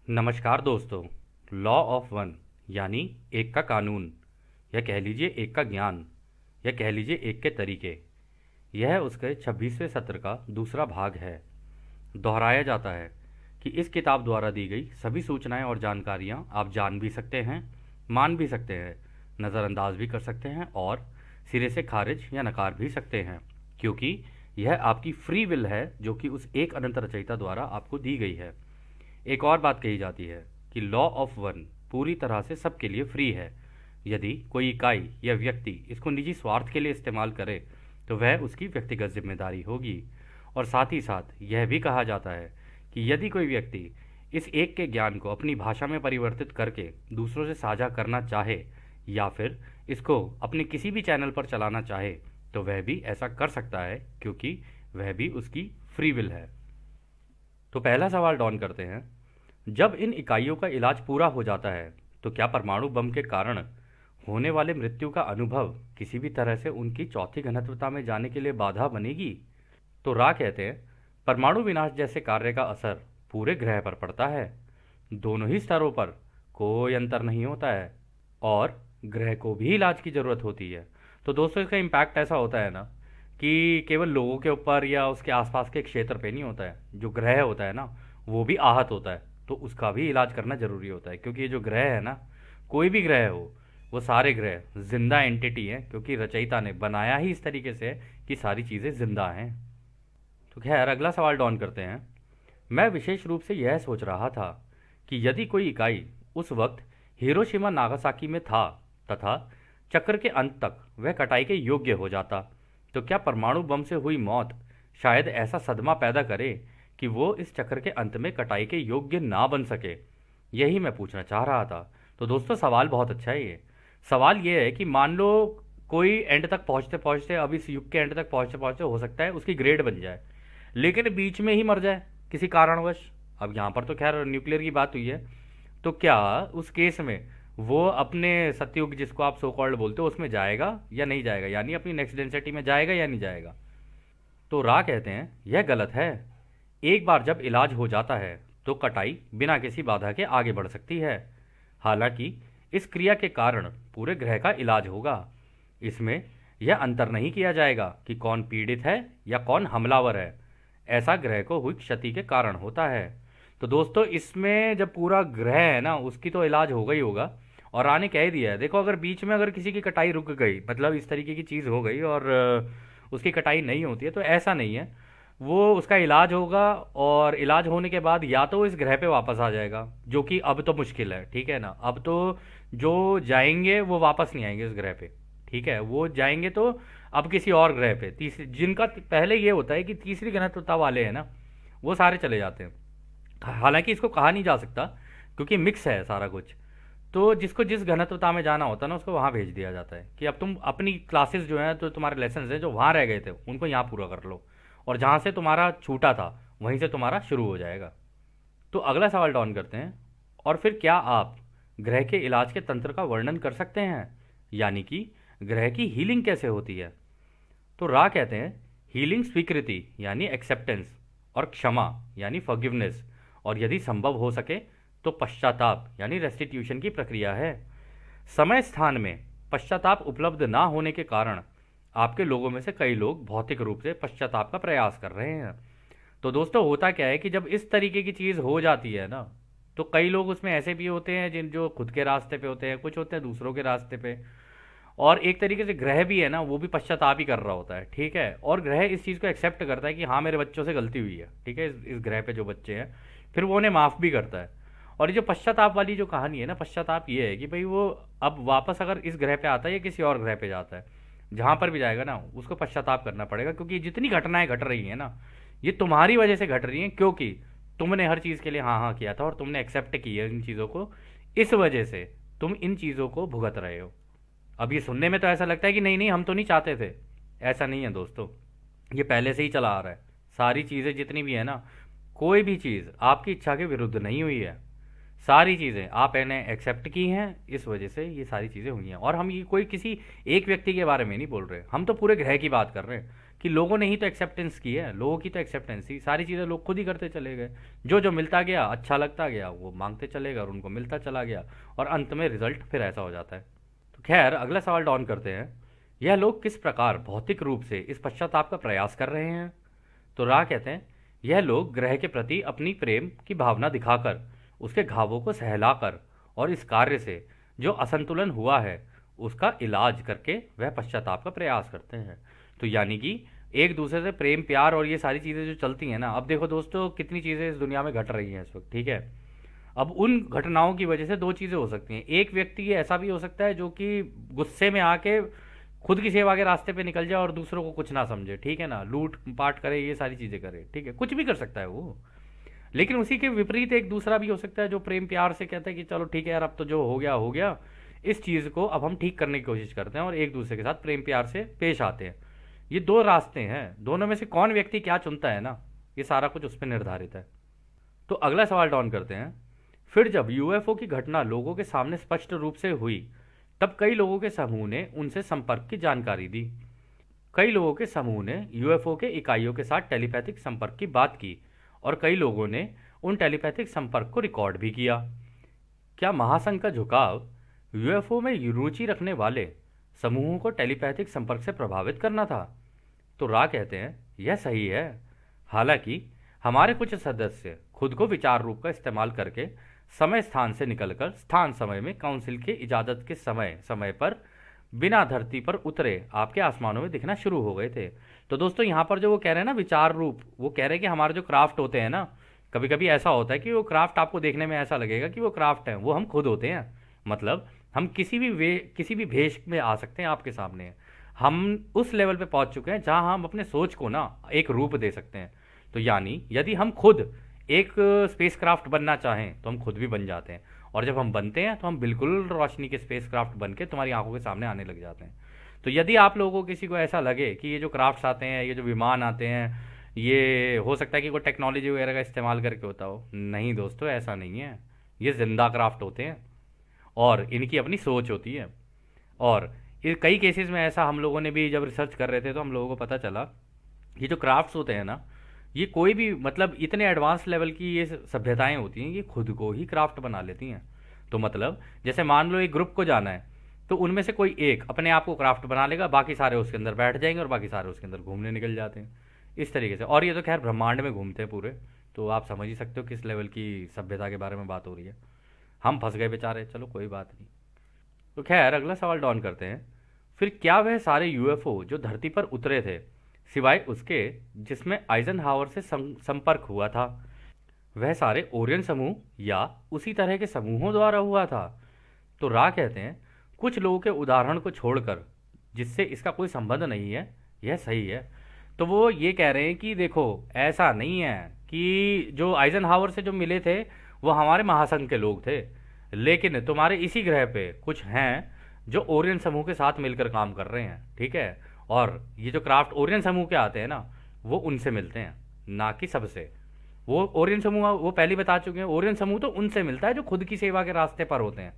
नमस्कार दोस्तों। Law of one यानी एक का कानून, या कह लीजिए एक का ज्ञान, या कह लीजिए एक के तरीके, यह उसके 26वें सत्र का दूसरा भाग है। दोहराया जाता है कि इस किताब द्वारा दी गई सभी सूचनाएं और जानकारियां आप जान भी सकते हैं, मान भी सकते हैं, नज़रअंदाज भी कर सकते हैं और सिरे से खारिज या नकार भी सकते हैं, क्योंकि यह आपकी फ्री विल है जो कि उस एक अनंत रचयिता द्वारा आपको दी गई है। एक और बात कही जाती है कि लॉ ऑफ वन पूरी तरह से सबके लिए फ्री है। यदि कोई इकाई या व्यक्ति इसको निजी स्वार्थ के लिए इस्तेमाल करे तो वह उसकी व्यक्तिगत जिम्मेदारी होगी। और साथ ही साथ यह भी कहा जाता है कि यदि कोई व्यक्ति इस एक के ज्ञान को अपनी भाषा में परिवर्तित करके दूसरों से साझा करना चाहे या फिर इसको अपने किसी भी चैनल पर चलाना चाहे तो वह भी ऐसा कर सकता है, क्योंकि वह भी उसकी फ्री विल है। तो पहला सवाल डॉन करते हैं, जब इन इकाइयों का इलाज पूरा हो जाता है तो क्या परमाणु बम के कारण होने वाले मृत्यु का अनुभव किसी भी तरह से उनकी चौथी घनत्वता में जाने के लिए बाधा बनेगी? तो रा कहते हैं, परमाणु विनाश जैसे कार्य का असर पूरे ग्रह पर पड़ता है। दोनों ही स्तरों पर कोई अंतर नहीं होता है और ग्रह को भी इलाज की ज़रूरत होती है। तो दोस्तों, इसका इम्पैक्ट ऐसा होता है ना कि केवल लोगों के ऊपर या उसके आसपास के क्षेत्र पे नहीं होता है। जो ग्रह होता है ना, वो भी आहत होता है, तो उसका भी इलाज करना ज़रूरी होता है, क्योंकि ये जो ग्रह है ना, कोई भी ग्रह हो, वो सारे ग्रह जिंदा एंटिटी हैं, क्योंकि रचयिता ने बनाया ही इस तरीके से है कि सारी चीज़ें जिंदा हैं। तो खैर, अगला सवाल डॉन करते हैं। मैं विशेष रूप से यह सोच रहा था कि यदि कोई इकाई उस वक्त हिरोशिमा नागासाकी में था तथा चक्र के अंत तक वह कटाई के योग्य हो जाता, तो क्या परमाणु बम से हुई मौत शायद ऐसा सदमा पैदा करे कि वो इस चक्र के अंत में कटाई के योग्य ना बन सके? यही मैं पूछना चाह रहा था। तो दोस्तों, सवाल बहुत अच्छा है ये। सवाल ये है कि मान लो कोई एंड तक पहुंचते पहुंचते, अब इस युग के एंड तक पहुंचते पहुंचते हो सकता है उसकी ग्रेड बन जाए, लेकिन बीच में ही मर जाए किसी कारणवश। अब यहाँ पर तो खैर न्यूक्लियर की बात हुई है, तो क्या उस केस में वो अपने सतयुग, जिसको आप सो कॉल्ड बोलते हो, उसमें जाएगा या नहीं जाएगा, यानी अपनी नेक्स्ट डेंसिटी में जाएगा या नहीं जाएगा? तो रा कहते हैं, यह गलत है। एक बार जब इलाज हो जाता है तो कटाई बिना किसी बाधा के आगे बढ़ सकती है। हालांकि इस क्रिया के कारण पूरे ग्रह का इलाज होगा। इसमें यह अंतर नहीं किया जाएगा कि कौन पीड़ित है या कौन हमलावर है। ऐसा ग्रह को हुई क्षति के कारण होता है। तो दोस्तों, इसमें जब पूरा ग्रह है ना, उसकी तो इलाज होगा ही होगा। और रानी कह ही दिया है, देखो, अगर बीच में अगर किसी की कटाई रुक गई, मतलब इस तरीके की चीज़ हो गई और उसकी कटाई नहीं होती है, तो ऐसा नहीं है, वो उसका इलाज होगा। और इलाज होने के बाद या तो वो इस ग्रह पे वापस आ जाएगा, जो कि अब तो मुश्किल है, ठीक है ना। अब तो जो जाएंगे वो वापस नहीं आएंगे इस ग्रह पे, ठीक है। वो जाएंगे तो अब किसी और ग्रह पे, तीसरी, जिनका पहले ये होता है कि तीसरी घनत्वता वाले हैं ना, वो सारे चले जाते हैं। हालांकि इसको कहा नहीं जा सकता, क्योंकि मिक्स है सारा कुछ। तो जिसको जिस घनत्वता में जाना होता है ना, उसको वहाँ भेज दिया जाता है कि अब तुम अपनी क्लासेस जो हैं, तो तुम्हारे लेसन हैं जो वहाँ रह गए थे, उनको यहाँ पूरा कर लो, और जहाँ से तुम्हारा छूटा था वहीं से तुम्हारा शुरू हो जाएगा। तो अगला सवाल डाउन करते हैं, और फिर क्या आप ग्रह के इलाज के तंत्र का वर्णन कर सकते हैं, यानी कि ग्रह की हीलिंग कैसे होती है? तो रा कहते हैं, हीलिंग स्वीकृति यानी एक्सेप्टेंस, और क्षमा यानी फॉरगिवनेस, और यदि संभव हो सके तो पश्चाताप यानी रेस्टिट्यूशन की प्रक्रिया है। समय स्थान में पश्चाताप उपलब्ध ना होने के कारण आपके लोगों में से कई लोग भौतिक रूप से पश्चाताप का प्रयास कर रहे हैं। तो दोस्तों, होता क्या है कि जब इस तरीके की चीज़ हो जाती है ना, तो कई लोग उसमें ऐसे भी होते हैं जिन जो खुद के रास्ते पे होते हैं, कुछ होते हैं दूसरों के रास्ते पे। और एक तरीके से ग्रह भी है ना, वो भी पश्चाताप ही कर रहा होता है, ठीक है। और ग्रह इस चीज़ को एक्सेप्ट करता है कि हाँ, मेरे बच्चों से गलती हुई है, ठीक है, इस ग्रह पे जो बच्चे हैं, फिर वो उन्हें माफ़ भी करता है। और ये जो पश्चाताप वाली जो कहानी है ना, पश्चाताप ये है कि भाई वो अब वापस अगर इस ग्रह पे आता है या किसी और ग्रह पे जाता है, जहाँ पर भी जाएगा ना, उसको पश्चाताप करना पड़ेगा, क्योंकि जितनी घटनाएं घट रही हैं ना, ये तुम्हारी वजह से घट रही हैं, क्योंकि तुमने हर चीज़ के लिए हाँ हाँ किया था और तुमने एक्सेप्ट की है इन चीज़ों को। इस वजह से तुम इन चीज़ों को भुगत रहे हो। अब ये सुनने में तो ऐसा लगता है कि नहीं नहीं, हम तो नहीं चाहते थे। ऐसा नहीं है दोस्तों, ये पहले से ही चला आ रहा है। सारी चीज़ें जितनी भी है ना, कोई भी चीज़ आपकी इच्छा के विरुद्ध नहीं हुई है। सारी चीज़ें आप इन्हें एक्सेप्ट की हैं, इस वजह से ये सारी चीज़ें हुई हैं। और हम ये कोई किसी एक व्यक्ति के बारे में नहीं बोल रहे, हम तो पूरे ग्रह की बात कर रहे हैं कि लोगों ने ही तो एक्सेप्टेंस की है, लोगों की तो एक्सेप्टेंस थी, सारी चीज़ें लोग खुद ही करते चले गए, जो जो मिलता गया अच्छा लगता गया वो मांगते चले गए और उनको मिलता चला गया, और अंत में रिजल्ट फिर ऐसा हो जाता है। तो खैर अगला सवाल डॉन करते हैं, यह लोग किस प्रकार भौतिक रूप से इस पश्चाताप का प्रयास कर रहे हैं। तो रा कहते हैं, यह लोग ग्रह के प्रति अपनी प्रेम की भावना दिखाकर, उसके घावों को सहलाकर और इस कार्य से जो असंतुलन हुआ है उसका इलाज करके वह पश्चाताप का प्रयास करते हैं। तो यानी कि एक दूसरे से प्रेम प्यार और ये सारी चीज़ें जो चलती हैं ना, अब देखो दोस्तों कितनी चीज़ें इस दुनिया में घट रही हैं इस वक्त, ठीक है। अब उन घटनाओं की वजह से दो चीज़ें हो सकती हैं, एक व्यक्ति ये ऐसा भी हो सकता है जो कि गुस्से में आके खुद की सेवा के रास्ते पे निकल जाए और दूसरों को कुछ ना समझे, ठीक है ना, लूट पाट करे, ये सारी चीज़ें करे, ठीक है, कुछ भी कर सकता है वो। लेकिन उसी के विपरीत एक दूसरा भी हो सकता है जो प्रेम प्यार से कहता है कि चलो ठीक है यार, अब तो जो हो गया, इस चीज़ को अब हम ठीक करने की कोशिश करते हैं और एक दूसरे के साथ प्रेम प्यार से पेश आते हैं। ये दो रास्ते हैं, दोनों में से कौन व्यक्ति क्या चुनता है ना, ये सारा कुछ उस पर निर्धारित है। तो अगला सवाल डॉन करते हैं, फिर जब यूएफओ की घटना लोगों के सामने स्पष्ट रूप से हुई तब कई लोगों के समूह ने उनसे संपर्क की जानकारी दी। कई लोगों के समूह ने यूएफओ के इकाइयों के साथ टेलीपैथिक संपर्क की बात की और कई लोगों ने उन टेलीपैथिक संपर्क को रिकॉर्ड भी किया। क्या महासंघ का झुकाव यूएफओ में रुचि रखने वाले समूहों को टेलीपैथिक संपर्क से प्रभावित करना था? तो रा कहते हैं यह सही है। हालांकि हमारे कुछ सदस्य खुद को विचार रूप का इस्तेमाल करके समय स्थान से निकलकर स्थान समय में काउंसिल के इजाज़त के समय समय पर बिना धरती पर उतरे आपके आसमानों में दिखना शुरू हो गए थे। तो दोस्तों यहाँ पर जो वो कह रहे हैं ना विचार रूप, वो कह रहे हैं कि हमारे जो क्राफ्ट होते हैं ना, कभी कभी ऐसा होता है कि वो क्राफ्ट आपको देखने में ऐसा लगेगा कि वो क्राफ्ट है, वो हम खुद होते हैं। मतलब हम किसी भी भेष में आ सकते हैं आपके सामने। हम उस लेवल पे पहुंच चुके हैं जहां हम अपने सोच को ना एक रूप दे सकते हैं। तो यानी यदि हम खुद एक स्पेस क्राफ्ट बनना चाहें तो हम खुद भी बन जाते हैं, और जब हम बनते हैं तो हम बिल्कुल रोशनी के स्पेस क्राफ्ट बन के तुम्हारी आंखों के सामने आने लग जाते हैं। तो यदि आप लोगों को किसी को ऐसा लगे कि ये जो क्राफ्ट्स आते हैं, ये जो विमान आते हैं, ये हो सकता है कि कोई टेक्नोलॉजी वगैरह का इस्तेमाल करके होता हो, नहीं दोस्तों ऐसा नहीं है। ये जिंदा क्राफ्ट होते हैं और इनकी अपनी सोच होती है। और ये कई केसेस में ऐसा हम लोगों ने भी जब रिसर्च कर रहे थे तो हम लोगों को पता चला ये जो क्राफ्ट्स होते हैं ना, ये कोई भी मतलब इतने एडवांस लेवल की ये सभ्यताएं होती हैं, ये खुद को ही क्राफ्ट बना लेती हैं। तो मतलब जैसे मान लो एक ग्रुप को जाना है तो उनमें से कोई एक अपने आप को क्राफ्ट बना लेगा, बाकी सारे उसके अंदर बैठ जाएंगे और बाकी सारे उसके अंदर घूमने निकल जाते हैं इस तरीके से। और ये तो खैर ब्रह्मांड में घूमते हैं पूरे, तो आप समझ ही सकते हो किस लेवल की सभ्यता के बारे में बात हो रही है। हम फंस गए बेचारे, चलो कोई बात नहीं। तो खैर अगला सवाल डॉन करते हैं, फिर क्या वह सारे यूएफओ जो धरती पर उतरे थे, सिवाय उसके जिसमें आइजनहावर से संपर्क हुआ था, वह सारे ओरियन समूह या उसी तरह के समूहों द्वारा हुआ था? तो रा कहते हैं कुछ लोगों के उदाहरण को छोड़कर जिससे इसका कोई संबंध नहीं है, यह सही है। तो वो ये कह रहे हैं कि देखो ऐसा नहीं है कि जो आइजनहावर से जो मिले थे वो हमारे महासंघ के लोग थे, लेकिन तुम्हारे इसी ग्रह पे कुछ हैं जो ओरियन समूह के साथ मिलकर काम कर रहे हैं, ठीक है। और ये जो क्राफ्ट ओरियन समूह के आते हैं ना, वो उनसे मिलते हैं, ना कि सबसे। वो ओरियन समूह वो पहले बता चुके हैं, ओरियन समूह तो उनसे मिलता है जो खुद की सेवा के रास्ते पर होते हैं।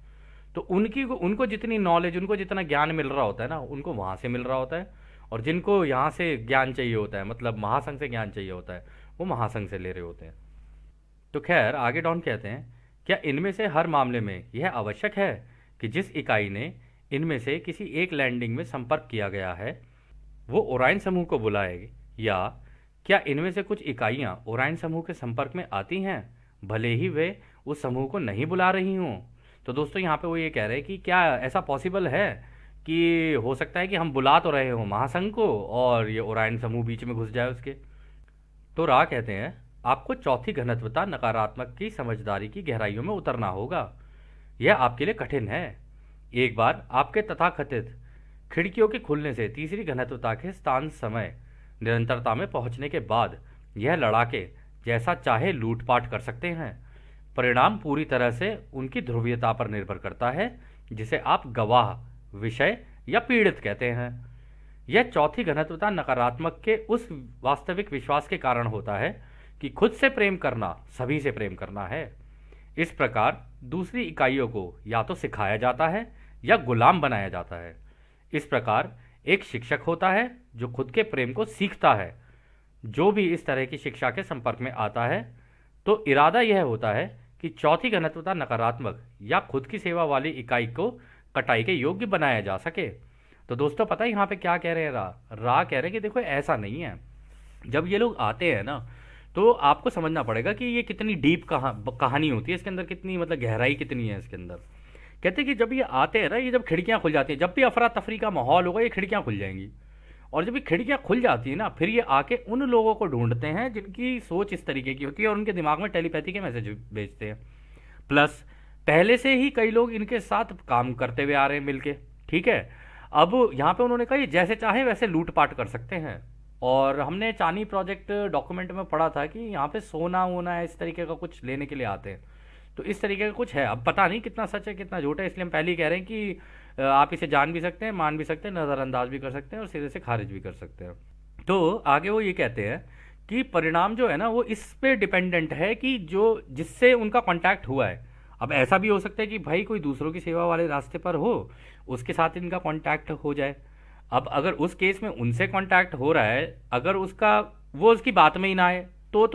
तो उनको जितनी नॉलेज, उनको जितना ज्ञान मिल रहा होता है ना, उनको वहाँ से मिल रहा होता है। और जिनको यहाँ से ज्ञान चाहिए होता है, मतलब महासंघ से ज्ञान चाहिए होता है, वो महासंघ से ले रहे होते हैं। तो खैर आगे डॉन कहते हैं, क्या इनमें से हर मामले में यह आवश्यक है कि जिस इकाई ने इनमें से किसी एक लैंडिंग में संपर्क किया गया है वो ओराइन समूह को बुलाएगी, या क्या इनमें से कुछ इकाइयाँ ओराइन समूह के संपर्क में आती हैं भले ही वे उस समूह को नहीं बुला रही हों? तो दोस्तों यहाँ पे वो ये कह रहे हैं कि क्या ऐसा पॉसिबल है कि हो सकता है कि हम बुला तो रहे हों महासंघ को और ये ओराइन समूह बीच में घुस जाए उसके? तो रा कहते हैं आपको चौथी घनत्वता नकारात्मक की समझदारी की गहराइयों में उतरना होगा। यह आपके लिए कठिन है। एक बार आपके तथाकथित खिड़कियों के खुलने से तीसरी घनत्वता के स्थान समय निरंतरता में पहुंचने के बाद यह लड़ाके जैसा चाहे लूटपाट कर सकते हैं। परिणाम पूरी तरह से उनकी ध्रुवीयता पर निर्भर करता है जिसे आप गवाह, विषय या पीड़ित कहते हैं। यह चौथी घनत्वता नकारात्मक के उस वास्तविक विश्वास के कारण होता है कि खुद से प्रेम करना सभी से प्रेम करना है। इस प्रकार दूसरी इकाइयों को या तो सिखाया जाता है या गुलाम बनाया जाता है। इस प्रकार एक शिक्षक होता है जो खुद के प्रेम को सीखता है। जो भी इस तरह की शिक्षा के संपर्क में आता है तो इरादा यह होता है कि चौथी घनत्वता नकारात्मक या खुद की सेवा वाली इकाई को कटाई के योग्य बनाया जा सके। तो दोस्तों पता है यहाँ पे क्या कह रहे हैं? रा कह रहे हैं कि देखो ऐसा नहीं है। जब ये लोग आते हैं ना तो आपको समझना पड़ेगा कि ये कितनी डीप कहानी होती है, इसके अंदर कितनी मतलब गहराई कितनी है इसके अंदर। कहते हैं कि जब ये आते हैं ना, ये जब खिड़कियां खुल जाती हैं, जब भी अफरा तफरी का माहौल होगा ये खिड़कियां खुल जाएंगी। और जब ये खिड़कियां खुल जाती है ना, फिर ये आके उन लोगों को ढूंढते हैं जिनकी सोच इस तरीके की होती है और उनके दिमाग में टेलीपैथी के मैसेज भेजते हैं। प्लस पहले से ही कई लोग इनके साथ काम करते हुए आ रहे हैं मिलके। ठीक है, अब यहाँ पे उन्होंने कहा ये जैसे चाहे वैसे लूटपाट कर सकते हैं। और हमने चानी प्रोजेक्ट डॉक्यूमेंट में पढ़ा था कि यहाँ पे सोना वोना इस तरीके का कुछ लेने के लिए आते हैं। तो इस तरीके का कुछ है, अब पता नहीं कितना सच है कितना झूठ है, इसलिए हम पहले ही कह रहे हैं कि आप इसे जान भी सकते हैं, मान भी सकते हैं, नज़रअंदाज भी कर सकते हैं और सिरे से खारिज भी कर सकते हैं। तो आगे वो ये कहते हैं कि परिणाम जो है ना वो इस पे डिपेंडेंट है कि जो जिससे उनका कांटेक्ट हुआ है। अब ऐसा भी हो सकता है कि भाई कोई दूसरों की सेवा वाले रास्ते पर हो, उसके साथ इनका कांटेक्ट हो जाए। अब अगर उस केस में उनसे कांटेक्ट हो रहा है, अगर उसका वो उसकी बात में ही ना आए तो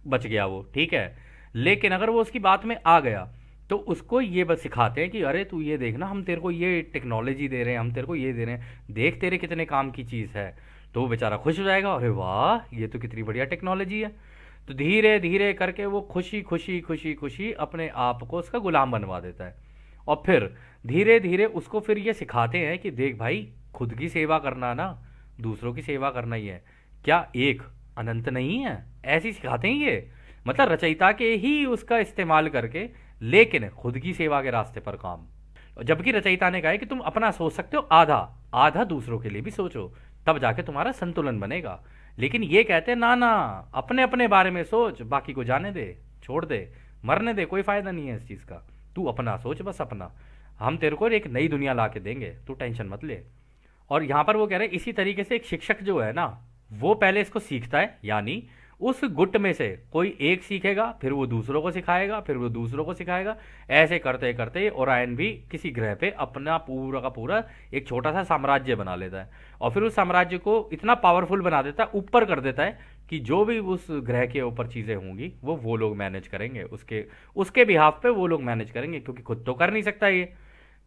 बच गया वो, ठीक है। लेकिन अगर वो उसकी बात में आ गया तो उसको ये बस सिखाते हैं कि अरे तू ये देखना, हम तेरे को ये टेक्नोलॉजी दे रहे हैं, हम तेरे को ये दे रहे हैं, देख तेरे कितने काम की चीज़ है। तो वो बेचारा खुश हो जाएगा, अरे वाह ये तो कितनी बढ़िया टेक्नोलॉजी है। तो धीरे धीरे करके वो खुशी खुशी खुशी खुशी अपने आप को उसका गुलाम बनवा देता है। और फिर धीरे धीरे उसको फिर ये सिखाते हैं कि देख भाई, खुद की सेवा करना ना दूसरों की सेवा करना ही है, क्या एक अनंत नहीं है, ऐसी सिखाते हैं ये। मतलब रचयिता के ही उसका इस्तेमाल करके, लेकिन खुद की सेवा के रास्ते पर काम। जबकि रचयिता ने कहा है कि तुम अपना सोच सकते हो आधा, आधा दूसरों के लिए भी सोचो, तब जाके तुम्हारा संतुलन बनेगा। लेकिन ये कहते हैं ना ना, अपने अपने बारे में सोच, बाकी को जाने दे, छोड़ दे, मरने दे, कोई फायदा नहीं है इस चीज का। तू अपना सोच, बस अपना, हम तेरे को एक नई दुनिया ला के देंगे, तू टेंशन मत ले। और यहां पर वो कह रहे हैं इसी तरीके से एक शिक्षक जो है ना, वो पहले इसको सीखता है, यानी उस गुट में से कोई एक सीखेगा, फिर वो दूसरों को सिखाएगा, फिर वो दूसरों को सिखाएगा। ऐसे करते करते ओरायन भी किसी ग्रह पे अपना पूरा का पूरा एक छोटा सा साम्राज्य बना लेता है। और फिर उस साम्राज्य को इतना पावरफुल बना देता है, ऊपर कर देता है कि जो भी उस ग्रह के ऊपर चीज़ें होंगी वो लोग मैनेज करेंगे, उसके उसके बिहाफ पे वो लोग मैनेज करेंगे, क्योंकि खुद तो कर नहीं सकता ये।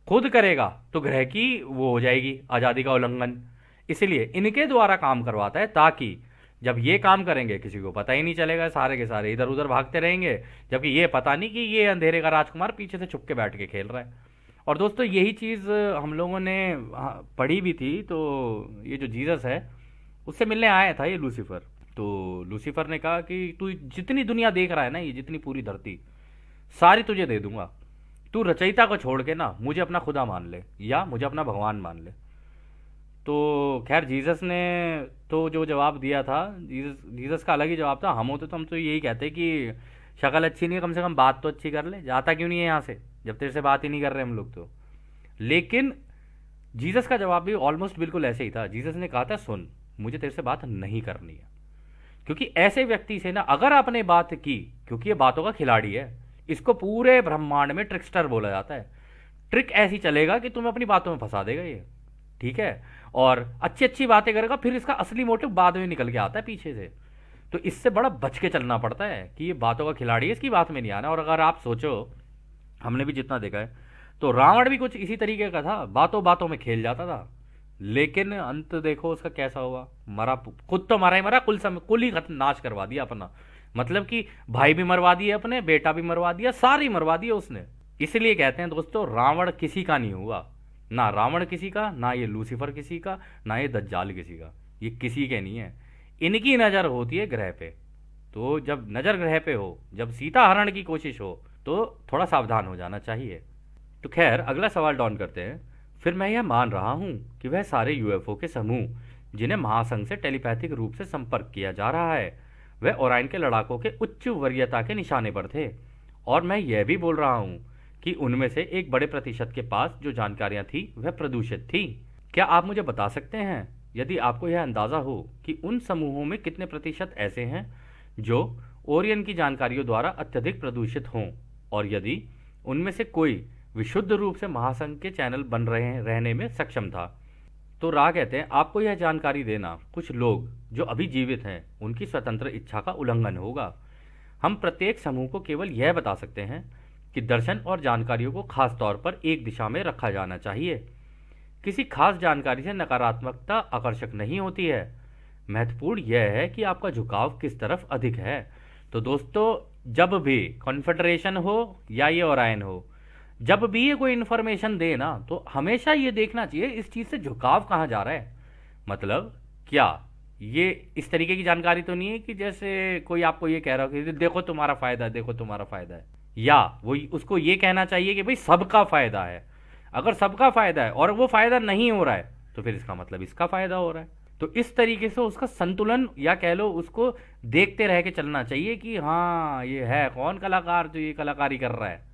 खुद करेगा तो ग्रह की वो हो जाएगी आज़ादी का उल्लंघन। इसलिए इनके द्वारा काम करवाता है, ताकि जब ये काम करेंगे किसी को पता ही नहीं चलेगा, सारे के सारे इधर उधर भागते रहेंगे, जबकि ये पता नहीं कि ये अंधेरे का राजकुमार पीछे से छुप के बैठ के खेल रहा है। और दोस्तों यही चीज़ हम लोगों ने पढ़ी भी थी। तो ये जो जीसस है उससे मिलने आया था ये लूसीफर। तो लूसीफर ने कहा कि तू जितनी दुनिया देख रहा है ना, ये जितनी पूरी धरती सारी तुझे दे दूंगा, तू रचयिता को छोड़ के ना मुझे अपना खुदा मान ले या मुझे अपना भगवान मान ले। तो खैर जीसस ने तो जो जवाब दिया था, जीसस का अलग ही जवाब था। हम होते तो हम तो यही कहते कि शक्ल अच्छी नहीं है, कम से कम बात तो अच्छी कर ले, जाता क्यों नहीं है यहाँ से जब तेरे से बात ही नहीं कर रहे हम लोग तो। लेकिन जीसस का जवाब भी ऑलमोस्ट बिल्कुल ऐसे ही था। जीसस ने कहा था सुन, मुझे तेरे से बात नहीं करनी है, क्योंकि ऐसे व्यक्ति से ना अगर आपने बात की, क्योंकि ये बातों का खिलाड़ी है, इसको पूरे ब्रह्मांड में ट्रिकस्टर बोला जाता है। ट्रिक ऐसी चलेगा कि तुम्हें अपनी बातों में फंसा देगा ये, ठीक है। और अच्छी अच्छी बातें करेगा, फिर इसका असली मोटिव बाद में निकल के आता है पीछे से। तो इससे बड़ा बच के चलना पड़ता है कि ये बातों का खिलाड़ी है, इसकी बात में नहीं आना। और अगर आप सोचो, हमने भी जितना देखा है, तो रावण भी कुछ इसी तरीके का था, बातों बातों में खेल जाता था, लेकिन अंत देखो उसका कैसा हुआ। मरा, खुद तो मरा ही मरा, कुल ही नाश करवा दिया अपना। मतलब कि भाई भी मरवा दिए अपने, बेटा भी मरवा दिया, सारी मरवा दिया उसने। इसलिए कहते हैं दोस्तों, रावण किसी का नहीं हुआ, ना रावण किसी का, ना ये लूसीफर किसी का, ना ये दज्जाल किसी का, ये किसी के नहीं है। इनकी नज़र होती है ग्रह पे। तो जब नज़र ग्रह पे हो, जब सीता हरण की कोशिश हो, तो थोड़ा सावधान हो जाना चाहिए। तो खैर अगला सवाल डॉन करते हैं। फिर मैं यह मान रहा हूं कि वह सारे यूएफओ के समूह जिन्हें महासंघ से टेलीपैथिक रूप से संपर्क किया जा रहा है, वह ओराइन के लड़ाकों के उच्च वरीयता के निशाने पर थे। और मैं यह भी बोल रहा हूं कि उनमें से एक बड़े प्रतिशत के पास जो जानकारियां थी वह प्रदूषित थी। क्या आप मुझे बता सकते हैं, यदि आपको यह अंदाजा हो, कि उन समूहों में कितने प्रतिशत ऐसे हैं जो ओरियन की जानकारियों द्वारा अत्यधिक प्रदूषित हों, और यदि उनमें से कोई विशुद्ध रूप से महासंघ के चैनल बन रहने में सक्षम था? तो रा कहते हैं आपको यह जानकारी देना कुछ लोग जो अभी जीवित हैं उनकी स्वतंत्र इच्छा का उल्लंघन होगा। हम प्रत्येक समूह को केवल यह बता सकते हैं कि दर्शन और जानकारियों को खास तौर पर एक दिशा में रखा जाना चाहिए। किसी खास जानकारी से नकारात्मकता आकर्षक नहीं होती है, महत्वपूर्ण यह है कि आपका झुकाव किस तरफ अधिक है। तो दोस्तों, जब भी कॉन्फेडरेशन हो या ये ओरायन हो, जब भी ये कोई इन्फॉर्मेशन दे ना, तो हमेशा ये देखना चाहिए इस चीज़ से झुकाव कहाँ जा रहा है। मतलब क्या ये इस तरीके की जानकारी तो नहीं है कि जैसे कोई आपको ये कह रहा हो कि देखो तुम्हारा फायदा है, देखो तुम्हारा फायदा है, या वो उसको ये कहना चाहिए कि भाई सबका फायदा है। अगर सबका फायदा है और वो फायदा नहीं हो रहा है तो फिर इसका मतलब इसका फायदा हो रहा है। तो इस तरीके से उसका संतुलन या कह लो उसको देखते रह के चलना चाहिए कि हाँ ये है कौन कलाकार जो ये कलाकारी कर रहा है।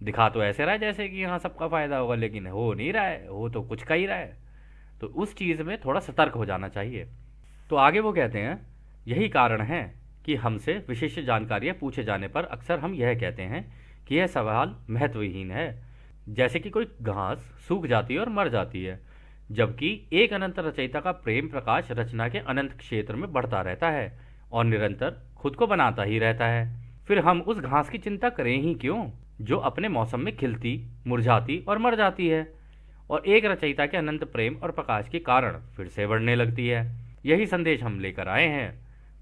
दिखा तो ऐसे रहा है जैसे कि हाँ सबका फायदा होगा, लेकिन हो नहीं रहा है, हो तो कुछ का ही रहा है। तो उस चीज़ में थोड़ा सतर्क हो जाना चाहिए। तो आगे वो कहते हैं यही कारण है कि हमसे विशिष्ट जानकारियाँ पूछे जाने पर अक्सर हम यह कहते हैं कि यह सवाल महत्वहीन है। जैसे कि कोई घास सूख जाती है और मर जाती है, जबकि एक अनंत रचयिता का प्रेम प्रकाश रचना के अनंत क्षेत्र में बढ़ता रहता है और निरंतर खुद को बनाता ही रहता है। फिर हम उस घास की चिंता करें ही क्यों जो अपने मौसम में खिलती, मुरझाती और मर जाती है और एक रचयिता के अनंत प्रेम और प्रकाश के कारण फिर से बढ़ने लगती है। यही संदेश हम लेकर आए हैं।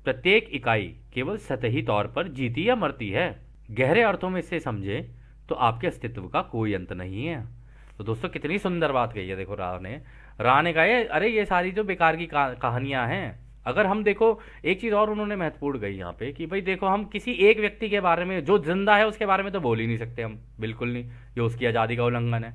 प्रत्येक इकाई केवल सतही तौर पर जीती या मरती है। गहरे अर्थों में इसे समझे तो आपके अस्तित्व का कोई अंत नहीं है। तो दोस्तों कितनी सुंदर बात कही है। देखो रा ने कहा है अरे ये सारी जो बेकार की कहानियां हैं। अगर हम देखो एक चीज़ और उन्होंने महत्वपूर्ण कही यहाँ पे कि भाई देखो हम किसी एक व्यक्ति के बारे में जो जिंदा है उसके बारे में तो बोल ही नहीं सकते हम, बिल्कुल नहीं। ये उसकी आज़ादी का उल्लंघन है,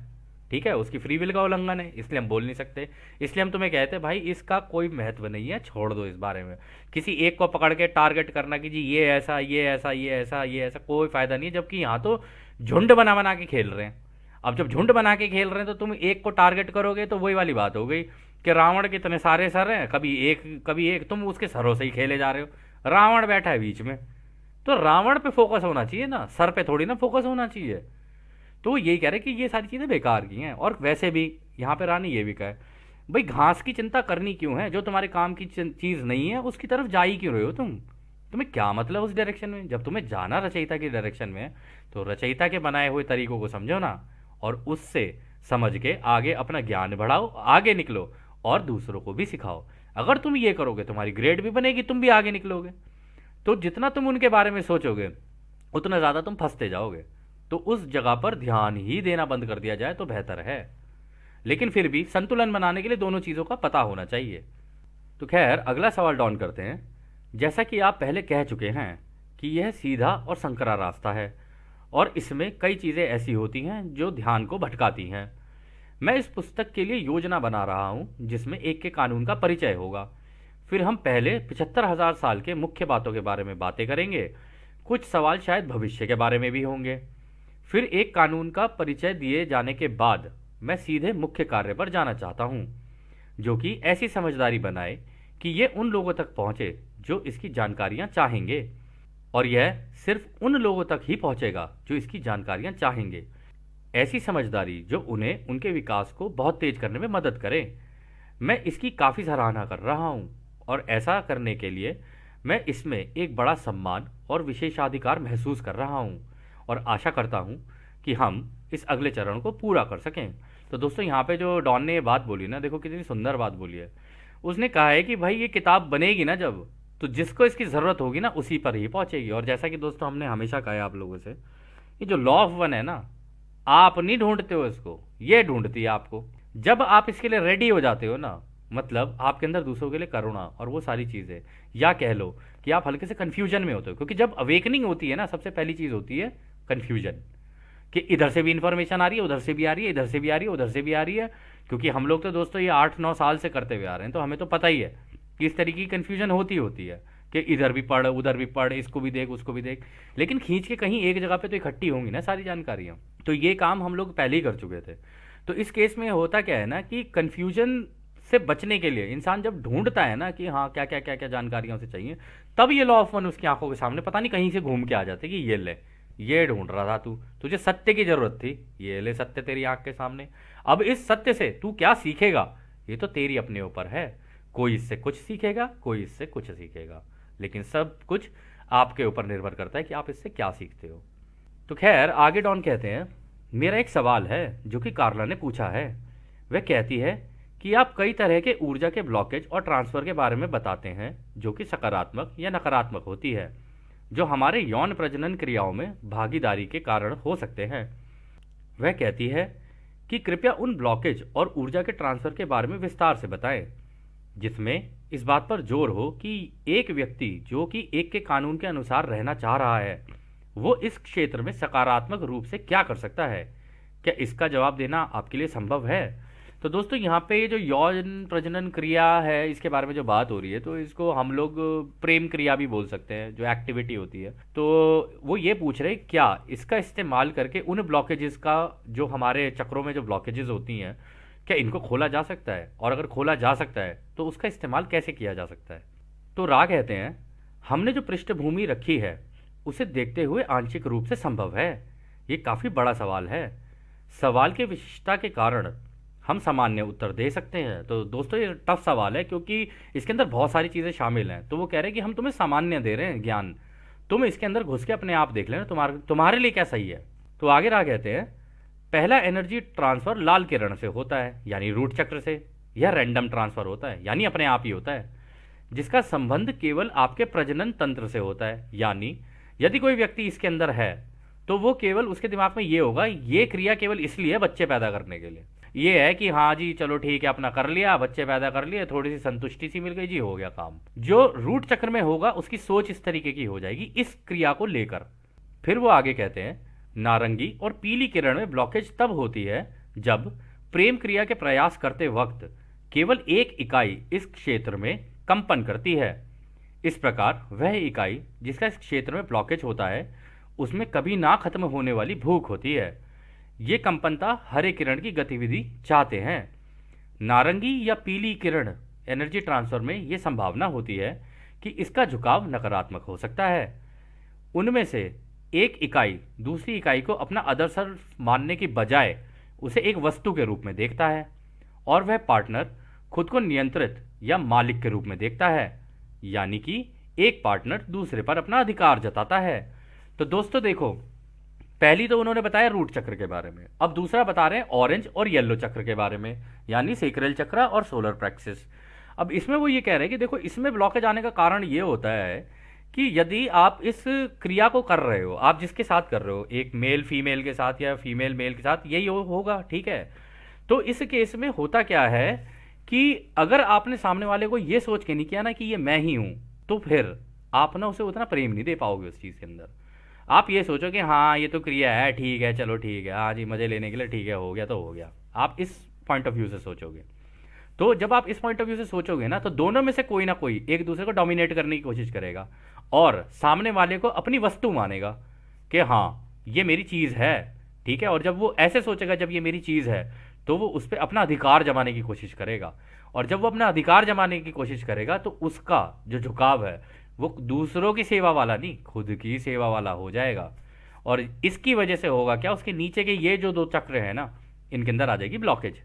ठीक है, उसकी फ्री विल का उल्लंघन है, इसलिए हम बोल नहीं सकते। इसलिए हम तुम्हें कहते हैं भाई इसका कोई महत्व नहीं है, छोड़ दो इस बारे में। किसी एक को पकड़ के टारगेट करना कि जी ये ऐसा ये ऐसा ये ऐसा ये ऐसा, कोई फायदा नहीं है। जबकि यहाँ तो झुंड बना बना के खेल रहे हैं। अब जब झुंड बना के खेल रहे हैं तो तुम एक को टारगेट करोगे तो वही वाली बात हो गई कि रावण के इतने सारे सर हैं, कभी एक तुम उसके सरों से ही खेले जा रहे हो। रावण बैठा है बीच में, तो रावण पे फोकस होना चाहिए ना, सर पे थोड़ी ना फोकस होना चाहिए। तो वो यही कह रहे कि ये सारी चीज़ें बेकार की हैं। और वैसे भी यहाँ पे रानी ये भी कहे भाई घास की चिंता करनी क्यों है, जो तुम्हारे काम की चीज़ नहीं है उसकी तरफ जा ही क्यों रहे हो तुम्हें क्या मतलब उस डायरेक्शन में। जब तुम्हें जाना रचयिता की डायरेक्शन में तो रचयिता के बनाए हुए तरीकों को समझो ना, और उससे समझ के आगे अपना ज्ञान बढ़ाओ, आगे निकलो और दूसरों को भी सिखाओ। अगर तुम ये करोगे तुम्हारी ग्रेड भी बनेगी, तुम भी आगे निकलोगे। तो जितना तुम उनके बारे में सोचोगे उतना ज़्यादा तुम फंसते जाओगे। तो उस जगह पर ध्यान ही देना बंद कर दिया जाए तो बेहतर है। लेकिन फिर भी संतुलन बनाने के लिए दोनों चीज़ों का पता होना चाहिए। तो खैर अगला सवाल डॉन करते हैं। जैसा कि आप पहले कह चुके हैं कि यह सीधा और संकरा रास्ता है और इसमें कई चीज़ें ऐसी होती हैं जो ध्यान को भटकाती हैं। मैं इस पुस्तक के लिए योजना बना रहा हूँ जिसमें एक के कानून का परिचय होगा। फिर हम पहले 75,000 साल के मुख्य बातों के बारे में बातें करेंगे। कुछ सवाल शायद भविष्य के बारे में भी होंगे। फिर एक कानून का परिचय दिए जाने के बाद मैं सीधे मुख्य कार्य पर जाना चाहता हूँ, जो कि ऐसी समझदारी बनाए कि ये उन लोगों तक पहुँचे जो इसकी जानकारियाँ चाहेंगे, और यह सिर्फ उन लोगों तक ही पहुँचेगा जो इसकी जानकारियाँ चाहेंगे। ऐसी समझदारी जो उन्हें उनके विकास को बहुत तेज करने में मदद करे। मैं इसकी काफ़ी सराहना कर रहा हूँ और ऐसा करने के लिए मैं इसमें एक बड़ा सम्मान और विशेषाधिकार महसूस कर रहा हूँ और आशा करता हूँ कि हम इस अगले चरण को पूरा कर सकें। तो दोस्तों यहाँ पे जो डॉन ने ये बात बोली ना, देखो कितनी सुंदर बात बोली है। उसने कहा है कि भाई ये किताब बनेगी ना जब, तो जिसको इसकी ज़रूरत होगी ना उसी पर ही पहुँचेगी। और जैसा कि दोस्तों हमने हमेशा कहा है आप लोगों से, ये जो लॉ ऑफ वन है ना, आप नहीं ढूंढते हो इसको, ये ढूंढती है आपको। जब आप इसके लिए रेडी हो जाते हो ना, मतलब आपके अंदर दूसरों के लिए करुणा और वो सारी चीज़ें, या कह लो कि आप हल्के से कन्फ्यूजन में होते हो। क्योंकि जब अवेकनिंग होती है ना, सबसे पहली चीज़ होती है कन्फ्यूजन, कि इधर से भी इंफॉर्मेशन आ रही है, उधर से भी आ रही है, इधर से भी आ रही है, उधर से भी आ रही है। क्योंकि हम लोग तो दोस्तों ये 8-9 साल से करते हुए आ रहे हैं, तो हमें तो पता ही है कि इस तरीके की कन्फ्यूजन होती है कि इधर भी पढ़, उधर भी पढ़, इसको भी देख, उसको भी देख। लेकिन खींच के कहीं एक जगह पे तो इकट्ठी होंगी ना सारी जानकारियाँ। तो ये काम हम लोग पहले ही कर चुके थे। तो इस केस में होता क्या है ना कि कन्फ्यूजन से बचने के लिए इंसान जब ढूंढता है ना कि हाँ क्या क्या क्या क्या जानकारियाँ उसे चाहिए, तब ये लॉ ऑफ वन उसकी आंखों के सामने पता नहीं कहीं से घूम के आ जाते कि ये ले, ये ढूंढ रहा था तू, तुझे सत्य की जरूरत थी, ये ले सत्य तेरी आंख के सामने। अब इस सत्य से तू क्या सीखेगा ये तो तेरी अपने ऊपर है। कोई इससे कुछ सीखेगा, कोई इससे कुछ सीखेगा, लेकिन सब कुछ आपके ऊपर निर्भर करता है कि आप इससे क्या सीखते हो। तो खैर आगे डॉन कहते हैं, मेरा एक सवाल है जो कि कार्ला ने पूछा है। वह कहती है कि आप कई तरह के ऊर्जा के ब्लॉकेज और ट्रांसफर के बारे में बताते हैं जो कि सकारात्मक या नकारात्मक होती है, जो हमारे यौन प्रजनन क्रियाओं में भागीदारी के कारण हो सकते हैं। वह कहती है कि कृपया उन ब्लॉकेज और ऊर्जा के ट्रांसफर के बारे में विस्तार से बताएं, जिसमें इस बात पर जोर हो कि एक व्यक्ति जो कि एक के कानून के अनुसार रहना चाह रहा है, वो इस क्षेत्र में सकारात्मक रूप से क्या कर सकता है। क्या इसका जवाब देना आपके लिए संभव है? तो दोस्तों यहाँ पे ये जो यौन प्रजनन क्रिया है इसके बारे में जो बात हो रही है, तो इसको हम लोग प्रेम क्रिया भी बोल सकते हैं, जो एक्टिविटी होती है। तो वो ये पूछ रहे क्या इसका इस्तेमाल करके उन ब्लॉकेजेस का, जो हमारे चक्रों में जो ब्लॉकेजेस होती हैं, क्या इनको खोला जा सकता है, और अगर खोला जा सकता है तो उसका इस्तेमाल कैसे किया जा सकता है। तो रा कहते हैं, हमने जो पृष्ठभूमि रखी है उसे देखते हुए आंशिक रूप से संभव है। ये काफ़ी बड़ा सवाल है। सवाल की विशिष्टता के कारण हम सामान्य उत्तर दे सकते हैं। तो दोस्तों ये टफ सवाल है क्योंकि इसके अंदर बहुत सारी चीज़ें शामिल हैं। तो वो कह रहे हैं कि हम तुम्हें सामान्य दे रहे हैं ज्ञान, तुम इसके अंदर घुस के अपने आप देख लेना तुम्हारे लिए क्या सही है। तो आगे रहा कहते हैं, पहला एनर्जी ट्रांसफर लाल किरण से होता है यानी रूट चक्र से। यह रैंडम ट्रांसफर होता है यानी अपने आप ही होता है, जिसका संबंध केवल आपके प्रजनन तंत्र से होता है। यानी यदि कोई व्यक्ति इसके अंदर है तो वो केवल उसके दिमाग में ये होगा, ये क्रिया केवल इसलिए बच्चे पैदा करने के लिए, ये है कि हाँ जी चलो ठीक है अपना कर लिया, बच्चे पैदा कर लिए, थोड़ी सी संतुष्टि सी मिल गई जी, हो गया काम। जो रूट चक्र में होगा उसकी सोच इस तरीके की हो जाएगी इस क्रिया को लेकर। फिर वो आगे कहते हैं, नारंगी और पीली किरण में ब्लॉकेज तब होती है जब प्रेम क्रिया के प्रयास करते वक्त केवल एक इकाई इस क्षेत्र में कंपन करती है। इस प्रकार वह इकाई जिसका इस क्षेत्र में ब्लॉकेज होता है उसमें कभी ना खत्म होने वाली भूख होती है। ये कंपनता हरे किरण की गतिविधि चाहते हैं। नारंगी या पीली किरण एनर्जी ट्रांसफर में ये संभावना होती है कि इसका झुकाव नकारात्मक हो सकता है। उनमें से एक इकाई दूसरी इकाई को अपना अदरसर मानने की बजाय उसे एक वस्तु के रूप में देखता है, और वह पार्टनर खुद को नियंत्रित या मालिक के रूप में देखता है, यानी कि एक पार्टनर दूसरे पर अपना अधिकार जताता है। तो दोस्तों देखो, पहली तो उन्होंने बताया रूट चक्र के बारे में, अब दूसरा बता रहे हैं ऑरेंज और येलो चक्र के बारे में, यानी सेक्रल चक्र और सोलर प्लेक्सस। अब इसमें वो ये कह रहे हैं कि देखो इसमें ब्लॉकेज आने का कारण ये होता है कि यदि आप इस क्रिया को कर रहे हो, आप जिसके साथ कर रहे हो, एक मेल फीमेल के साथ या फीमेल मेल के साथ, यही होगा, ठीक है। तो इस केस में होता क्या है कि अगर आपने सामने वाले को ये सोच के नहीं किया ना कि ये मैं ही हूं, तो फिर आप ना उसे उतना प्रेम नहीं दे पाओगे उस चीज़ के अंदर। आप ये सोचो कि हाँ ये तो क्रिया है, ठीक है चलो ठीक है, हाँ जी मजे लेने के लिए ठीक है, हो गया तो हो गया, आप इस पॉइंट ऑफ व्यू से सोचोगे। तो जब आप इस पॉइंट ऑफ व्यू से सोचोगे ना, तो दोनों में से कोई ना कोई एक दूसरे को डोमिनेट करने की कोशिश करेगा और सामने वाले को अपनी वस्तु मानेगा कि हाँ ये मेरी चीज़ है, ठीक है। और जब वो ऐसे सोचेगा जब ये मेरी चीज़ है, तो वो उस पर अपना अधिकार जमाने की कोशिश करेगा, और जब वो अपना अधिकार जमाने की कोशिश करेगा तो उसका जो झुकाव है वो दूसरों की सेवा वाला नहीं, खुद की सेवा वाला हो जाएगा। और इसकी वजह से होगा क्या, उसके नीचे के ये जो दो चक्र हैं ना, इनके अंदर आ जाएगी ब्लॉकेज।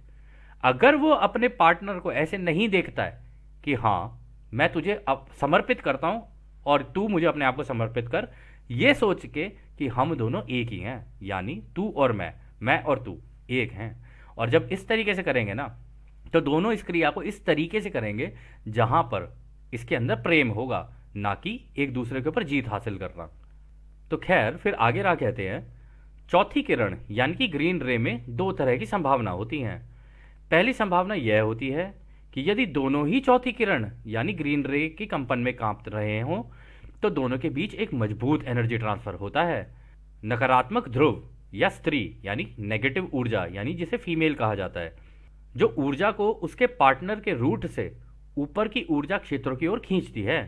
अगर वो अपने पार्टनर को ऐसे नहीं देखता है कि हाँ मैं तुझे अब समर्पित करता हूं और तू मुझे अपने आप को समर्पित कर, ये सोच के कि हम दोनों एक ही हैं, यानी तू और मैं और तू एक हैं, और जब इस तरीके से करेंगे ना, तो दोनों इस क्रिया को इस तरीके से करेंगे जहां पर इसके अंदर प्रेम होगा, ना कि एक दूसरे के ऊपर जीत हासिल करना। तो खैर फिर आगे रहा कहते हैं, चौथी किरण यानी कि ग्रीन रे में दो तरह की संभावना होती हैं। पहली संभावना यह होती है कि यदि दोनों ही चौथी किरण यानी ग्रीन रे की कंपन में कांप रहे हों, तो दोनों के बीच एक मजबूत एनर्जी ट्रांसफर होता है। नकारात्मक ध्रुव या स्त्री यानी नेगेटिव ऊर्जा, यानी जिसे फीमेल कहा जाता है, जो ऊर्जा को उसके पार्टनर के रूट से ऊपर की ऊर्जा क्षेत्रों की ओर खींचती है।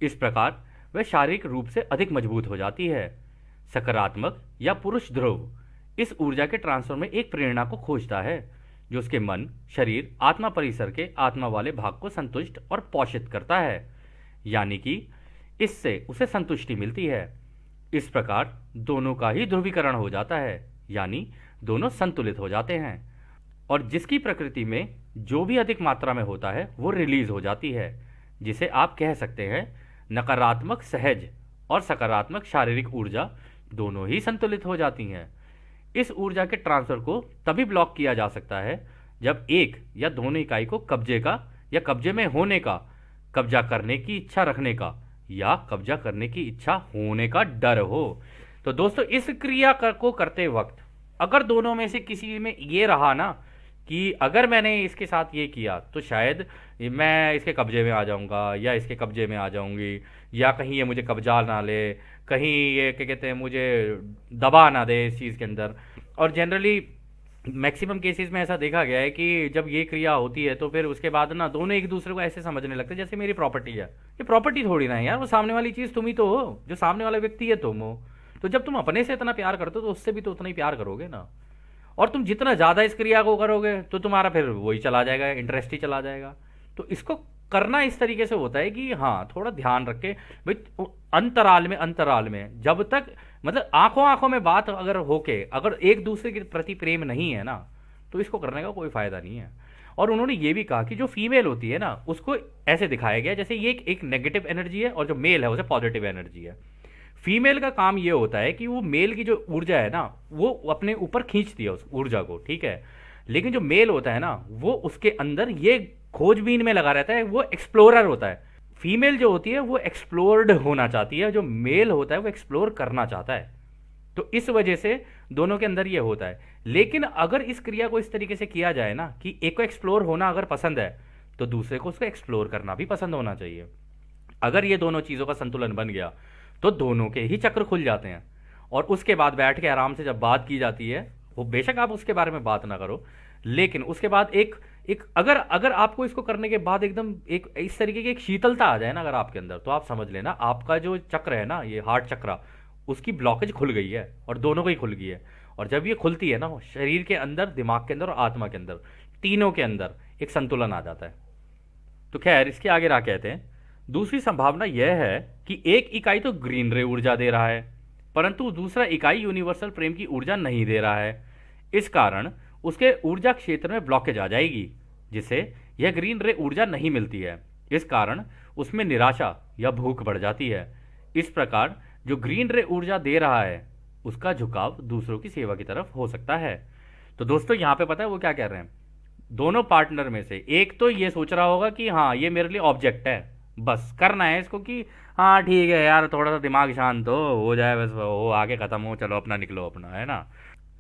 इस प्रकार वह शारीरिक रूप से अधिक मजबूत हो जाती है। सकारात्मक या पुरुष ध्रुव इस ऊर्जा के ट्रांसफर में एक प्रेरणा को खोजता है, जो उसके मन, शरीर, आत्मा परिसर के आत्मा वाले भाग को संतुष्ट और पोषित करता है, यानी कि इससे उसे संतुष्टि मिलती है। इस प्रकार दोनों का ही ध्रुवीकरण हो जाता है, यानी दोनों संतुलित हो जाते हैं। और जिसकी प्रकृति में जो भी अधिक मात्रा में होता है वो रिलीज हो जाती है, जिसे आप कह सकते हैं नकारात्मक सहज और सकारात्मक शारीरिक ऊर्जा दोनों ही संतुलित हो जाती हैं। इस ऊर्जा के ट्रांसफर को तभी ब्लॉक किया जा सकता है जब एक या दोनों इकाई को कब्जे का या कब्जे में होने का, कब्जा करने की इच्छा रखने का या कब्जा करने की इच्छा होने का डर हो। तो दोस्तों इस क्रिया को करते वक्त अगर दोनों में से किसी में ये रहा ना कि अगर मैंने इसके साथ ये किया तो शायद मैं इसके कब्जे में आ जाऊंगा या इसके कब्जे में आ जाऊंगी, या कहीं ये मुझे कब्जा ना ले, कहीं ये क्या कहते हैं मुझे दबा ना दे इस चीज़ के अंदर। और जनरली मैक्सिमम केसेस में ऐसा देखा गया है कि जब ये क्रिया होती है तो फिर उसके बाद ना दोनों एक दूसरे को ऐसे समझने लगते हैं जैसे मेरी प्रॉपर्टी है। ये प्रॉपर्टी थोड़ी ना है यार, वो सामने वाली चीज़ तुम ही तो हो, जो सामने वाला व्यक्ति है तुम हो। तो जब तुम अपने से इतना प्यार करते हो तो उससे भी तो उतना ही प्यार करोगे ना। और तुम जितना ज़्यादा इस क्रिया को करोगे तो तुम्हारा फिर वही चला जाएगा, इंटरेस्ट ही चला जाएगा। तो इसको करना इस तरीके से होता है कि हाँ थोड़ा ध्यान रखे भाई, अंतराल में जब तक मतलब आंखों आंखों में बात अगर होके अगर एक दूसरे के प्रति प्रेम नहीं है ना तो इसको करने का कोई फायदा नहीं है। और उन्होंने ये भी कहा कि जो फीमेल होती है ना उसको ऐसे दिखाया गया जैसे ये एक नेगेटिव एनर्जी है और जो मेल है उसे पॉजिटिव एनर्जी है। फीमेल का काम ये होता है कि वो मेल की जो ऊर्जा है ना वो अपने ऊपर खींचती है उस ऊर्जा को, ठीक है। लेकिन जो मेल होता है ना वो उसके अंदर ये खोजबीन में लगा रहता है, वो एक्सप्लोरर होता है। फीमेल जो होती है वो एक्सप्लोर्ड होना चाहती है, जो मेल होता है वो एक्सप्लोर करना चाहता है। तो इस वजह से दोनों के अंदर ये होता है। लेकिन अगर इस क्रिया को इस तरीके से किया जाए ना कि एक को एक्सप्लोर होना अगर पसंद है तो दूसरे को उसको एक्सप्लोर करना भी पसंद होना चाहिए। अगर ये दोनों चीज़ों का संतुलन बन गया तो दोनों के ही चक्र खुल जाते हैं। और उसके बाद बैठ के आराम से जब बात की जाती है, वो बेशक आप उसके बारे में बात ना करो, लेकिन उसके बाद एक एक अगर अगर आपको इसको करने के बाद एकदम एक इस तरीके की एक शीतलता आ जाए ना अगर आपके अंदर, तो आप समझ लेना आपका जो चक्र है ना, ये हार्ट चक्र, उसकी ब्लॉकेज खुल गई है और दोनों को ही खुल गई है। और जब ये खुलती है ना शरीर के अंदर, दिमाग के अंदर और आत्मा के अंदर, तीनों के अंदर एक संतुलन आ जाता है। तो खैर इसके आगे क्या कहते हैं, दूसरी संभावना यह है कि एक इकाई तो ग्रीन रे ऊर्जा दे रहा है परंतु दूसरा इकाई यूनिवर्सल प्रेम की ऊर्जा नहीं दे रहा है। इस कारण उसके ऊर्जा क्षेत्र में ब्लॉकेज आ जाएगी जिसे यह ग्रीन रे ऊर्जा नहीं मिलती है। इस कारण उसमें निराशा या भूख बढ़ जाती है। इस प्रकार जो ग्रीन रे ऊर्जा दे रहा है उसका झुकाव दूसरों की सेवा की तरफ हो सकता है। तो दोस्तों यहाँ पे पता है वो क्या कह रहे हैं, दोनों पार्टनर में से एक तो ये सोच रहा होगा कि हाँ ये मेरे लिए ऑब्जेक्ट है, बस करना है इसको कि हाँ ठीक है यार थोड़ा सा दिमाग शांत हो जाए, बस वो आगे खत्म हो, चलो अपना निकलो अपना, है ना।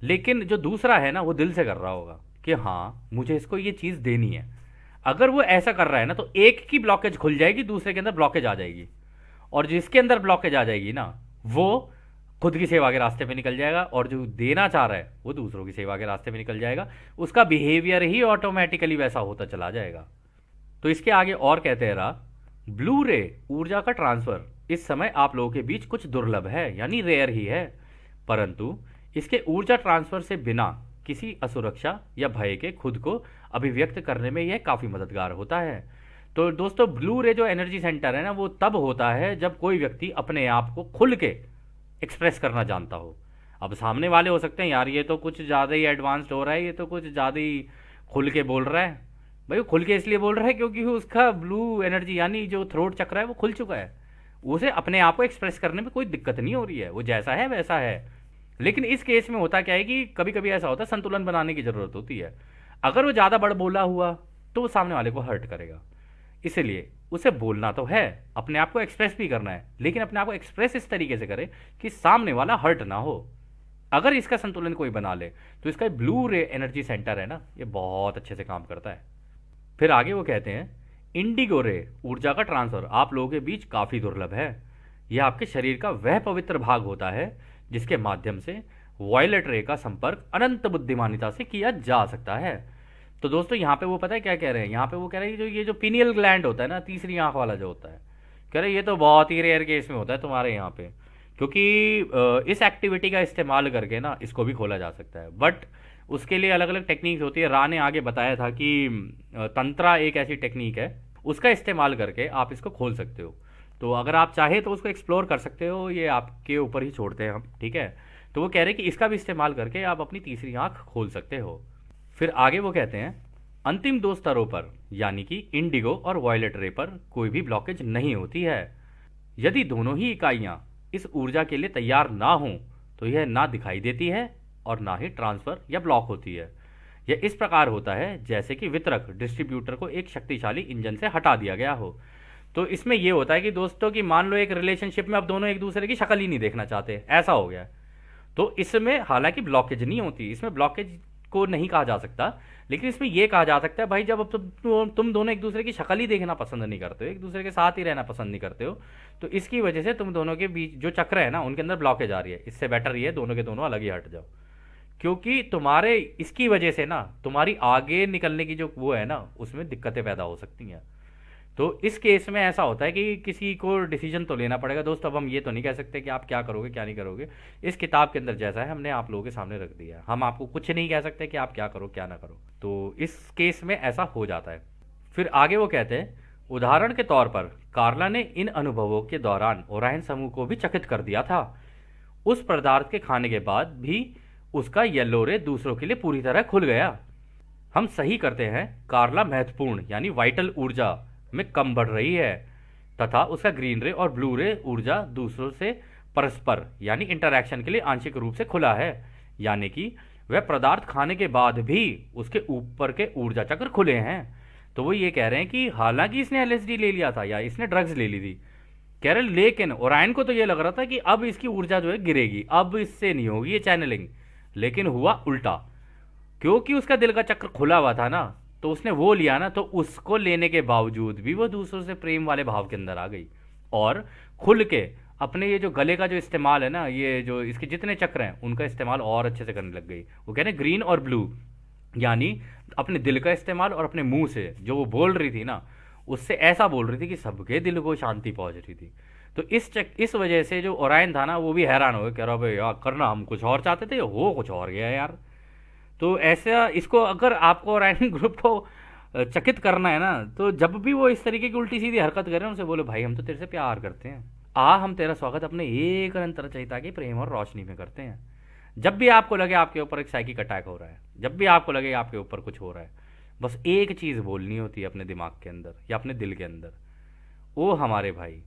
लेकिन जो दूसरा है ना वो दिल से कर रहा होगा कि हाँ मुझे इसको ये चीज़ देनी है। अगर वो ऐसा कर रहा है ना तो एक की ब्लॉकेज खुल जाएगी, दूसरे के अंदर ब्लॉकेज आ जाएगी। और जिसके अंदर ब्लॉकेज आ जाएगी ना वो खुद की सेवा के रास्ते पे निकल जाएगा और जो देना चाह रहा है वो दूसरों की सेवा के रास्ते पे निकल जाएगा। उसका बिहेवियर ही ऑटोमेटिकली वैसा होता चला जाएगा। तो इसके आगे और कहते हैं रहा, ब्लू रे ऊर्जा का ट्रांसफर इस समय आप लोगों के बीच कुछ दुर्लभ है, यानी रेयर ही है, परंतु इसके ऊर्जा ट्रांसफर से बिना किसी असुरक्षा या भय के खुद को अभिव्यक्त करने में यह काफ़ी मददगार होता है। तो दोस्तों ब्लू रे जो एनर्जी सेंटर है ना वो तब होता है जब कोई व्यक्ति अपने आप को खुल के एक्सप्रेस करना जानता हो। अब सामने वाले हो सकते हैं यार ये तो कुछ ज़्यादा ही एडवांस्ड हो रहा है, ये तो कुछ ज़्यादा ही खुल के बोल रहा है। भाई वो खुल के इसलिए बोल रहा है क्योंकि उसका ब्लू एनर्जी यानी जो थ्रोट चक्र है वो खुल चुका है, उसे अपने आप को एक्सप्रेस करने में कोई दिक्कत नहीं हो रही है, वो जैसा है वैसा है। लेकिन इस केस में होता क्या है कि कभी कभी ऐसा होता है संतुलन बनाने की ज़रूरत होती है। अगर वो ज़्यादा बड़ बोला हुआ तो वो सामने वाले को हर्ट करेगा, इसलिए उसे बोलना तो है, अपने आप को एक्सप्रेस भी करना है, लेकिन अपने आप को एक्सप्रेस इस तरीके से करे कि सामने वाला हर्ट ना हो। अगर इसका संतुलन कोई बना ले तो इसका ब्लू रे एनर्जी सेंटर है ना ये बहुत अच्छे से काम करता है। फिर आगे वो कहते हैं, इंडिगो रे ऊर्जा का ट्रांसफर आप लोगों के बीच काफ़ी दुर्लभ है। यह आपके शरीर का वह पवित्र भाग होता है जिसके माध्यम से वॉयलेट रे का संपर्क अनंत बुद्धिमानिता से किया जा सकता है। तो दोस्तों यहाँ पे वो पता है क्या कह रहे हैं, यहाँ पे वो कह रहे हैं जो ये जो पिनियल ग्लैंड होता है ना, तीसरी आंख वाला जो होता है, कह रहे हैं ये तो बहुत ही रेयर केस में होता है तुम्हारे यहाँ पे, क्योंकि इस एक्टिविटी का इस्तेमाल करके ना इसको भी खोला जा सकता है। बट उसके लिए अलग अलग टेक्निक्स होती है। रा ने आगे बताया था कि तंत्रा एक ऐसी टेक्निक है, उसका इस्तेमाल करके आप इसको खोल सकते हो। तो अगर आप चाहे तो उसको एक्सप्लोर कर सकते हो, ये आपके ऊपर ही छोड़ते हैं हम, ठीक है। तो वो कह रहे हैं कि इसका भी इस्तेमाल करके आप अपनी तीसरी आंख खोल सकते हो। फिर आगे वो कहते हैं अंतिम दो स्तरों पर यानी कि इंडिगो और वॉयलेट रे पर कोई भी ब्लॉकेज नहीं होती है। यदि दोनों ही इकाइयां इस ऊर्जा के लिए तैयार ना हों तो यह ना दिखाई देती है और ना ही ट्रांसफर या ब्लॉक होती है। यह इस प्रकार होता है जैसे कि वितरक डिस्ट्रीब्यूटर को एक शक्तिशाली इंजन से हटा दिया गया हो। तो इसमें यह होता है कि दोस्तों की मान लो एक रिलेशनशिप में अब दोनों एक दूसरे की शक्ल ही नहीं देखना चाहते, ऐसा हो गया। तो इसमें हालांकि ब्लॉकेज नहीं होती, इसमें ब्लॉकेज को नहीं कहा जा सकता, लेकिन इसमें यह कहा जा सकता है भाई जब अब तुम दोनों एक दूसरे की शक्ल ही देखना पसंद नहीं करते हो, एक दूसरे के साथ ही रहना पसंद नहीं करते हो, तो इसकी वजह से तुम दोनों के बीच जो चक्र है ना उनके अंदर ब्लॉकेज आ रही है। इससे बेटर ये है दोनों के दोनों अलग ही हट जाओ, क्योंकि तुम्हारे इसकी वजह से ना तुम्हारी आगे निकलने की जो वो है ना उसमें दिक्कतें पैदा हो सकती हैं। तो इस केस में ऐसा होता है कि किसी को डिसीजन तो लेना पड़ेगा दोस्त। अब हम ये तो नहीं कह सकते कि आप क्या करोगे क्या नहीं करोगे। इस किताब के अंदर जैसा है हमने आप लोगों के सामने रख दिया है, हम आपको कुछ नहीं कह सकते कि आप क्या करो क्या ना करो। तो इस केस में ऐसा हो जाता है। फिर आगे वो कहते हैं उदाहरण के तौर पर कार्ला ने इन अनुभवों के दौरान ओरायन समूह को भी चकित कर दिया था। उस पदार्थ के खाने के बाद भी उसका येलो रे दूसरों के लिए पूरी तरह खुल गया। हम सही करते हैं कार्ला महत्वपूर्ण यानी वाइटल ऊर्जा में कम बढ़ रही है तथा उसका ग्रीन रे और ब्लू रे ऊर्जा दूसरों से परस्पर यानी इंटरैक्शन के लिए आंशिक रूप से खुला है, यानी कि वह पदार्थ खाने के बाद भी उसके ऊपर के ऊर्जा चक्र खुले हैं। तो वो ये कह रहे हैं कि हालांकि इसने एलएसडी ले लिया था या इसने ड्रग्स ले ली थी, कह रहे लेकिन ओरायन को तो ये लग रहा था कि अब इसकी ऊर्जा जो है गिरेगी, अब इससे नहीं होगी ये चैनलिंग, लेकिन हुआ उल्टा। क्योंकि उसका दिल का चक्र खुला हुआ था ना, तो उसने वो लिया ना, तो उसको लेने के बावजूद भी वो दूसरों से प्रेम वाले भाव के अंदर आ गई और खुल के अपने ये जो गले का जो इस्तेमाल है ना, ये जो इसके जितने चक्र हैं उनका इस्तेमाल और अच्छे से करने लग गई। वो कह रहे ग्रीन और ब्लू यानी अपने दिल का इस्तेमाल और अपने मुंह से जो वो बोल रही थी ना उससे ऐसा बोल रही थी कि सबके दिल को शांति पहुंच रही थी। तो इस वजह से जो ओरायन था ना वो भी हैरान हो गया, कह रहा भाई यार करना हम कुछ और चाहते थे, हो कुछ और गया यार। तो ऐसा इसको अगर आपको ओरायन ग्रुप को चकित करना है ना, तो जब भी वो इस तरीके की उल्टी सीधी हरकत करें उनसे बोले भाई हम तो तेरे से प्यार करते हैं, हम तेरा स्वागत अपने एक अनंत रचयिता के प्रेम और रोशनी में करते हैं। जब भी आपको लगे आपके ऊपर एक साइकिक अटैक हो रहा है, जब भी आपको लगे आपके ऊपर कुछ हो रहा है, बस एक चीज़ बोलनी होती है अपने दिमाग के अंदर या अपने दिल के अंदर, ओ हमारे भाई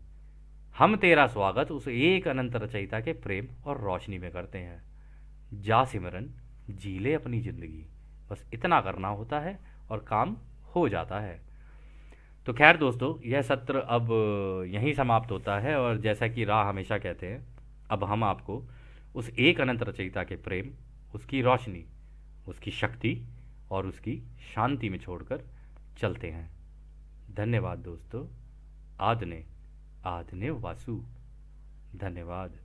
हम तेरा स्वागत उस एक अनंत रचयिता के प्रेम और रोशनी में करते हैं। जा सिमरन जी ले अपनी ज़िंदगी, बस इतना करना होता है और काम हो जाता है। तो खैर दोस्तों यह सत्र अब यहीं समाप्त होता है और जैसा कि राह हमेशा कहते हैं अब हम आपको उस एक अनंत रचयिता के प्रेम, उसकी रोशनी, उसकी शक्ति और उसकी शांति में छोड़कर चलते हैं। धन्यवाद दोस्तों। आदने आदने वासु। धन्यवाद।